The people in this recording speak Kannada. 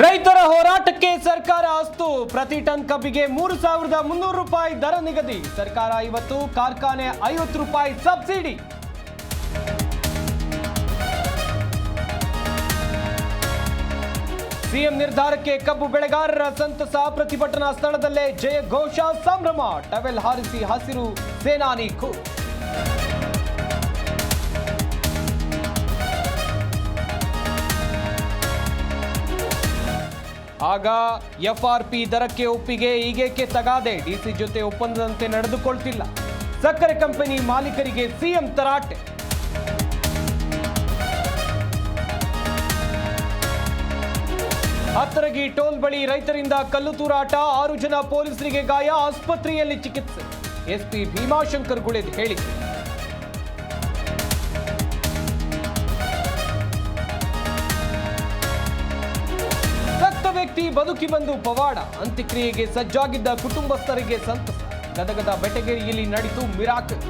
ರೈತರ ಹೋರಾಟಕ್ಕೆ ಸರ್ಕಾರ ಅಸ್ತು. ಪ್ರತಿ ಟನ್ ಕಬ್ಬಿಗೆ 3,300 ರೂಪಾಯಿ ದರ ನಿಗದಿ. ಸರ್ಕಾರ 50, ಕಾರ್ಖಾನೆ 50 ರೂಪಾಯಿ ಸಬ್ಸಿಡಿ. ಸಿಎಂ ನಿರ್ಧಾರಕ್ಕೆ ಕಬ್ಬು ಬೆಳೆಗಾರರ ಸಂತಸ. ಪ್ರತಿಭಟನಾ ಸ್ಥಳದಲ್ಲೇ ಜಯ ಘೋಷ, ಸಂಭ್ರಮ. ಟವೆಲ್ ಹಾರಿಸಿ ಹಸಿರು ಸೇನಾನಿ ಖು. ಆಗ ಎಫ್ಆರ್ಪಿ ದರಕ್ಕೆ ಒಪ್ಪಿಗೆ, ಈಗೇಕೆ ತಗಾದೆ? ಡಿಸಿ ಜೊತೆ ಒಪ್ಪಂದದಂತೆ ನಡೆದುಕೊಳ್ತಿಲ್ಲ. ಸಕ್ಕರೆ ಕಂಪನಿ ಮಾಲೀಕರಿಗೆ ಸಿಎಂ ತರಾಟೆ. ಹತ್ತರಗಿ ಟೋಲ್ ಬಳಿ ರೈತರಿಂದ ಕಲ್ಲು ತೂರಾಟ. 6 ಜನ ಪೊಲೀಸರಿಗೆ ಗಾಯ, ಆಸ್ಪತ್ರೆಯಲ್ಲಿ ಚಿಕಿತ್ಸೆ. ಎಸ್ಪಿ ಭೀಮಾಶಂಕರ್ ಗುಳೇದ್ ಹೇಳಿಕೆ. ವ್ಯಕ್ತಿ ಬದುಕಿ ಬಂದು ಪವಾಡ. ಅಂತ್ಯಕ್ರಿಯೆಗೆ ಸಜ್ಜಾಗಿದ್ದ ಕುಟುಂಬಸ್ಥರಿಗೆ ಸಂತಸ. ಗದಗದ ಬೆಟಗೇರಿಯಲ್ಲಿ ನಡೆಯಿತು ಮಿರಾಕಲ್.